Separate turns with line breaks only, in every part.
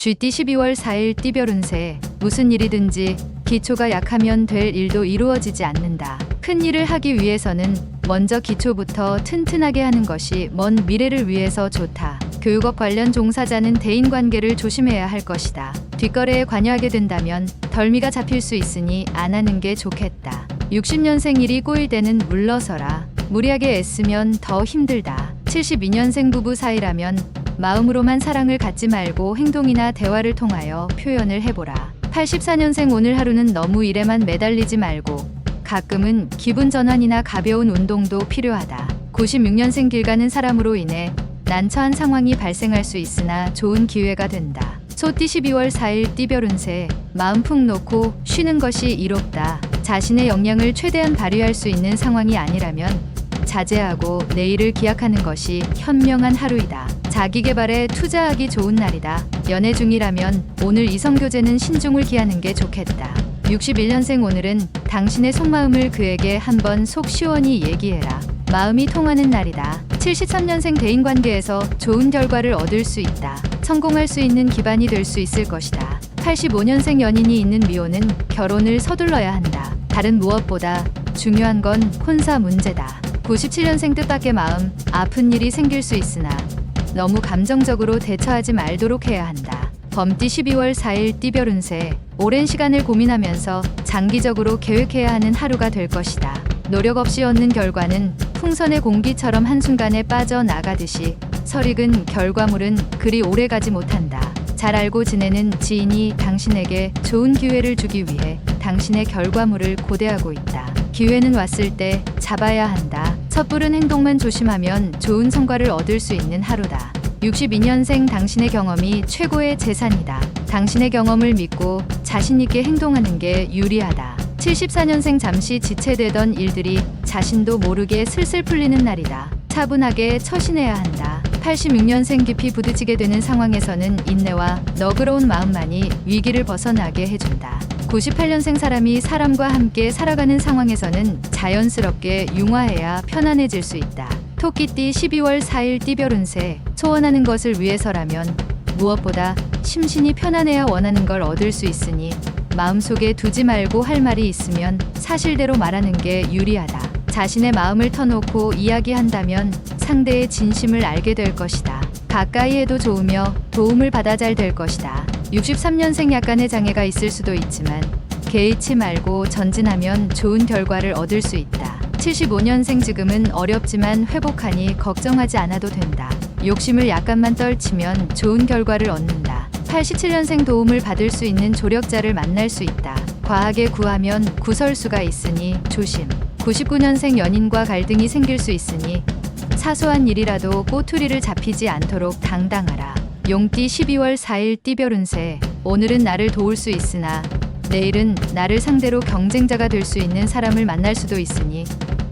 쥐띠 12월 4일 띠별 운세. 무슨 일이든지 기초가 약하면 될 일도 이루어지지 않는다. 큰 일을 하기 위해서는 먼저 기초부터 튼튼하게 하는 것이 먼 미래를 위해서 좋다. 교육업 관련 종사자는 대인관계를 조심해야 할 것이다. 뒷거래에 관여하게 된다면 덜미가 잡힐 수 있으니 안 하는 게 좋겠다. 60년생 일이 꼬일 때는 물러서라. 무리하게 애쓰면 더 힘들다. 72년생 부부 사이라면 마음으로만 사랑을 갖지 말고 행동이나 대화를 통하여 표현을 해보라. 84년생 오늘 하루는 너무 일에만 매달리지 말고 가끔은 기분 전환이나 가벼운 운동도 필요하다. 96년생 길 가는 사람으로 인해 난처한 상황이 발생할 수 있으나 좋은 기회가 된다. 소띠 12월 4일 띠별 운세. 마음 푹 놓고 쉬는 것이 이롭다. 자신의 역량을 최대한 발휘할 수 있는 상황이 아니라면 자제하고 내일을 기약하는 것이 현명한 하루이다. 자기 개발에 투자하기 좋은 날이다. 연애 중이라면 오늘 이성교제는 신중을 기하는 게 좋겠다. 61년생 오늘은 당신의 속마음을 그에게 한번 속 시원히 얘기해라. 마음이 통하는 날이다. 73년생 대인관계에서 좋은 결과를 얻을 수 있다. 성공할 수 있는 기반이 될 수 있을 것이다. 85년생 연인이 있는 미혼은 결혼을 서둘러야 한다. 다른 무엇보다 중요한 건 혼사 문제다. 97년생 뜻밖의 마음, 아픈 일이 생길 수 있으나 너무 감정적으로 대처하지 말도록 해야 한다. 범띠 12월 4일 띠별 운세. 오랜 시간을 고민하면서 장기적으로 계획해야 하는 하루가 될 것이다. 노력 없이 얻는 결과는 풍선의 공기처럼 한순간에 빠져나가듯이 설익은 결과물은 그리 오래가지 못한다. 잘 알고 지내는 지인이 당신에게 좋은 기회를 주기 위해 당신의 결과물을 고대하고 있다. 기회는 왔을 때 잡아야 한다. 섣부른 행동만 조심하면 좋은 성과를 얻을 수 있는 하루다. 62년생 당신의 경험이 최고의 재산이다. 당신의 경험을 믿고 자신 있게 행동하는 게 유리하다. 74년생 잠시 지체되던 일들이 자신도 모르게 슬슬 풀리는 날이다. 차분하게 처신해야 한다. 86년생 깊이 부딪히게 되는 상황에서는 인내와 너그러운 마음만이 위기를 벗어나게 해준다. 98년생 사람이 사람과 함께 살아가는 상황에서는 자연스럽게 융화해야 편안해질 수 있다. 토끼띠 12월 4일 띠별 운세. 소원하는 것을 위해서라면 무엇보다 심신이 편안해야 원하는 걸 얻을 수 있으니 마음속에 두지 말고 할 말이 있으면 사실대로 말하는 게 유리하다. 자신의 마음을 터놓고 이야기한다면 상대의 진심을 알게 될 것이다. 가까이 해도 좋으며 도움을 받아 잘 될 것이다. 63년생 약간의 장애가 있을 수도 있지만 개의치 말고 전진하면 좋은 결과를 얻을 수 있다. 75년생 지금은 어렵지만 회복하니 걱정하지 않아도 된다. 욕심을 약간만 떨치면 좋은 결과를 얻는다. 87년생 도움을 받을 수 있는 조력자를 만날 수 있다. 과하게 구하면 구설수가 있으니 조심. 99년생 연인과 갈등이 생길 수 있으니 사소한 일이라도 꼬투리를 잡히지 않도록 당당하라. 용띠 12월 4일 띠별 운세. 오늘은 나를 도울 수 있으나 내일은 나를 상대로 경쟁자가 될 수 있는 사람을 만날 수도 있으니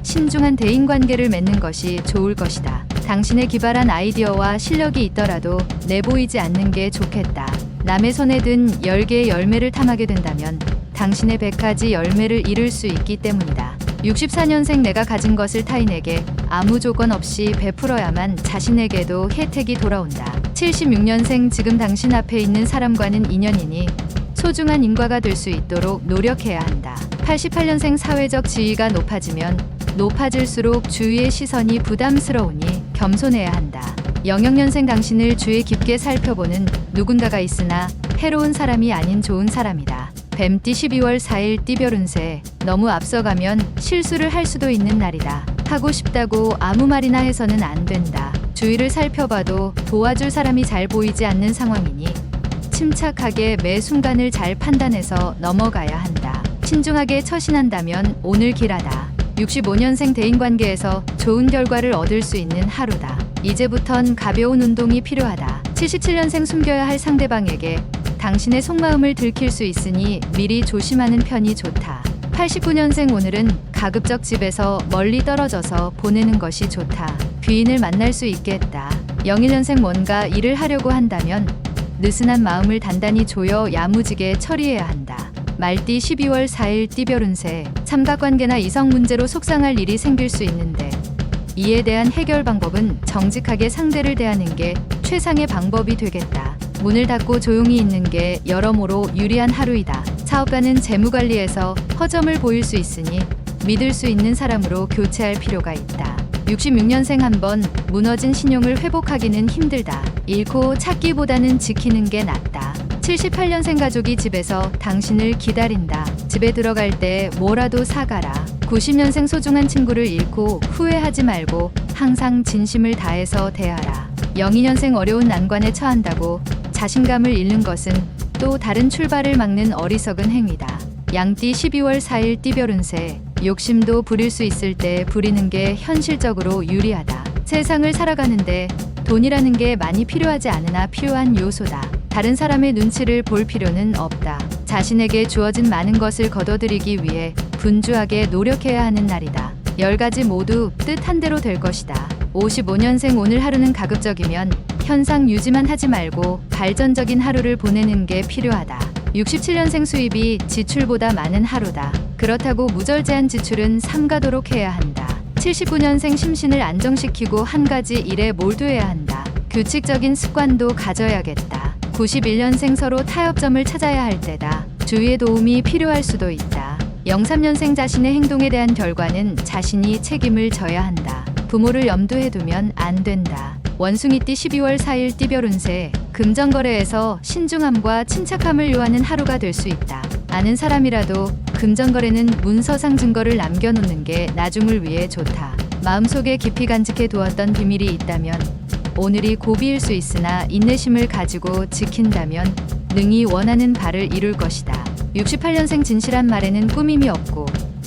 신중한 대인관계를 맺는 것이 좋을 것이다. 당신의 기발한 아이디어와 실력이 있더라도 내보이지 않는 게 좋겠다. 남의 손에 든 10개의 열매를 탐하게 된다면 당신의 100가지 열매를 잃을 수 있기 때문이다. 64년생 내가 가진 것을 타인에게 아무 조건 없이 베풀어야만 자신에게도 혜택이 돌아온다. 76년생 지금 당신 앞에 있는 사람과는 인연이니 소중한 인과가 될 수 있도록 노력해야 한다. 88년생 사회적 지위가 높아지면 높아질수록 주위의 시선이 부담스러우니 겸손해야 한다. 00년생 당신을 주의 깊게 살펴보는 누군가가 있으나 해로운 사람이 아닌 좋은 사람이다. 뱀띠 12월 4일 띠별 운세. 너무 앞서가면 실수를 할 수도 있는 날이다. 하고 싶다고 아무 말이나 해서는 안 된다. 주위를 살펴봐도 도와줄 사람이 잘 보이지 않는 상황이니 침착하게 매 순간을 잘 판단해서 넘어가야 한다. 신중하게 처신한다면 오늘 길하다. 65년생 대인관계에서 좋은 결과를 얻을 수 있는 하루다. 이제부턴 가벼운 운동이 필요하다. 77년생 숨겨야 할 상대방에게 당신의 속마음을 들킬 수 있으니 미리 조심하는 편이 좋다. 89년생 오늘은 가급적 집에서 멀리 떨어져서 보내는 것이 좋다. 귀인을 만날 수 있겠다. 01년생 뭔가 일을 하려고 한다면 느슨한 마음을 단단히 조여 야무지게 처리해야 한다. 말띠 12월 4일 띠별 운세. 삼각관계나 이성 문제로 속상할 일이 생길 수 있는데 이에 대한 해결 방법은 정직하게 상대를 대하는 게 최상의 방법이 되겠다. 문을 닫고 조용히 있는 게 여러모로 유리한 하루이다. 사업가는 재무관리에서 허점을 보일 수 있으니 믿을 수 있는 사람으로 교체할 필요가 있다. 66년생 한 번 무너진 신용을 회복하기는 힘들다. 잃고 찾기보다는 지키는 게 낫다. 78년생 가족이 집에서 당신을 기다린다. 집에 들어갈 때 뭐라도 사가라. 90년생 소중한 친구를 잃고 후회하지 말고 항상 진심을 다해서 대하라. 02년생 어려운 난관에 처한다고 자신감을 잃는 것은 또 다른 출발을 막는 어리석은 행위다. 양띠 12월 4일 띠별 운세. 욕심도 부릴 수 있을 때 부리는 게 현실적으로 유리하다. 세상을 살아가는데 돈이라는 게 많이 필요하지 않으나 필요한 요소다. 다른 사람의 눈치를 볼 필요는 없다. 자신에게 주어진 많은 것을 거둬들이기 위해 분주하게 노력해야 하는 날이다. 10가지 모두 뜻한 대로 될 것이다. 55년생 오늘 하루는 가급적이면 현상 유지만 하지 말고 발전적인 하루를 보내는 게 필요하다. 67년생 수입이 지출보다 많은 하루다. 그렇다고 무절제한 지출은 삼가도록 해야 한다. 79년생 심신을 안정시키고 한 가지 일에 몰두해야 한다. 규칙적인 습관도 가져야겠다. 91년생 서로 타협점을 찾아야 할 때다. 주위의 도움이 필요할 수도 있다. 03년생 자신의 행동에 대한 결과는 자신이 책임을 져야 한다. 부모를 염두에 두면 안 된다. 원숭이띠 12월 4일 띠별 운세. 금전거래에서 신중함과 침착함을 요하는 하루가 될 수 있다. 아는 사람이라도 금전거래는 문서상 증거를 남겨놓는 게 나중을 위해 좋다. 마음속에 깊이 간직해 두었던 비밀이 있다면 오늘이 고비일 수 있으나 인내심을 가지고 지킨다면 능히 원하는 바를 이룰 것이다. 68년생 진실한 말에는 꾸밈이 없고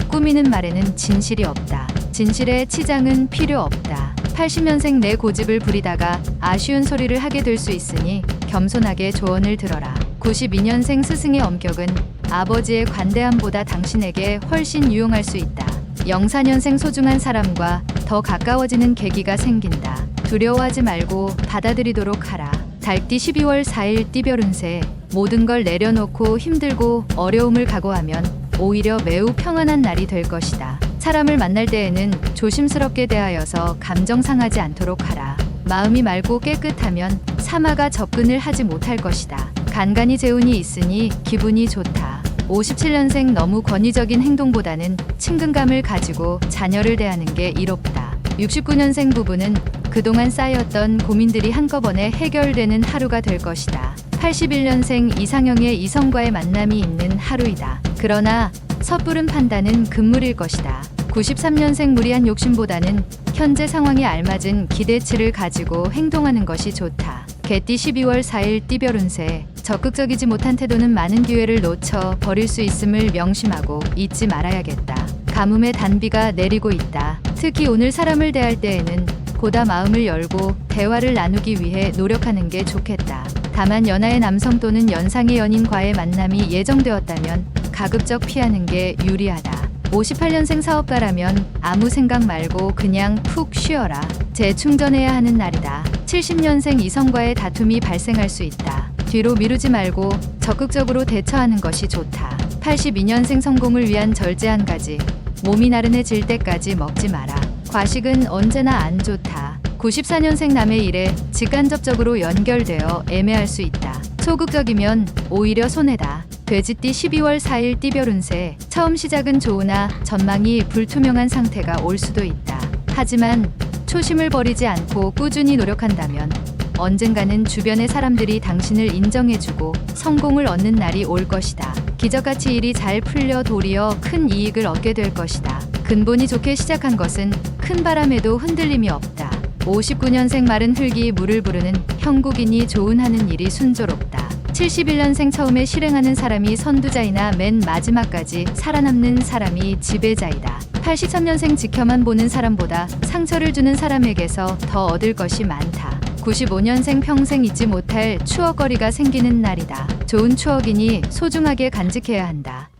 꾸미는 말에는 진실이 없다. 진실에 치장은 필요 없다. 80년생 내 고집을 부리다가 아쉬운 소리를 하게 될 수 있으니 겸손하게 조언을 들어라. 92년생 스승의 엄격은 아버지의 관대함보다 당신에게 훨씬 유용할 수 있다. 04년생 소중한 사람과 더 가까워지는 계기가 생긴다. 두려워하지 말고 받아들이도록 하라. 달띠 12월 4일 띠별 운세. 모든 걸 내려놓고 힘들고 어려움을 각오하면 오히려 매우 평안한 날이 될 것이다. 사람을 만날 때에는 조심스럽게 대하여서 감정 상하지 않도록 하라. 마음이 맑고 깨끗하면 사마가 접근을 하지 못할 것이다. 간간히 재운이 있으니 기분이 좋다. 57년생 너무 권위적인 행동보다는 친근감을 가지고 자녀를 대하는 게 이롭다. 69년생 부부는 그동안 쌓였던 고민들이 한꺼번에 해결되는 하루가 될 것이다. 81년생 이상형의 이성과의 만남이 있는 하루이다. 그러나 섣부른 판단은 금물일 것이다. 93년생 무리한 욕심보다는 현재 상황에 알맞은 기대치를 가지고 행동하는 것이 좋다. 개띠 12월 4일 띠별 운세. 적극적이지 못한 태도는 많은 기회를 놓쳐 버릴 수 있음을 명심하고 잊지 말아야겠다. 가뭄의 단비가 내리고 있다. 특히 오늘 사람을 대할 때에는 보다 마음을 열고 대화를 나누기 위해 노력하는 게 좋겠다. 다만 연하의 남성 또는 연상의 연인과의 만남이 예정되었다면 가급적 피하는 게 유리하다. 58년생 사업가라면 아무 생각 말고 그냥 푹 쉬어라. 재충전해야 하는 날이다. 70년생 이성과의 다툼이 발생할 수 있다. 뒤로 미루지 말고 적극적으로 대처하는 것이 좋다. 82년생 성공을 위한 절제 한 가지. 몸이 나른해질 때까지 먹지 마라. 과식은 언제나 안 좋다. 94년생 남의 일에 직간접적으로 연결되어 애매할 수 있다. 소극적이면 오히려 손해다. 돼지띠 12월 4일 띠별 운세. 처음 시작은 좋으나 전망이 불투명한 상태가 올 수도 있다. 하지만 초심을 버리지 않고 꾸준히 노력한다면 언젠가는 주변의 사람들이 당신을 인정해주고 성공을 얻는 날이 올 것이다. 기적같이 일이 잘 풀려 도리어 큰 이익을 얻게 될 것이다. 근본이 좋게 시작한 것은 큰 바람에도 흔들림이 없다. 59년생 마른 흙이 물을 부르는 형국이니 좋은 하는 일이 순조롭다. 71년생 처음에 실행하는 사람이 선두자이나 맨 마지막까지 살아남는 사람이 지배자이다. 83년생 지켜만 보는 사람보다 상처를 주는 사람에게서 더 얻을 것이 많다. 95년생 평생 잊지 못할 추억거리가 생기는 날이다. 좋은 추억이니 소중하게 간직해야 한다.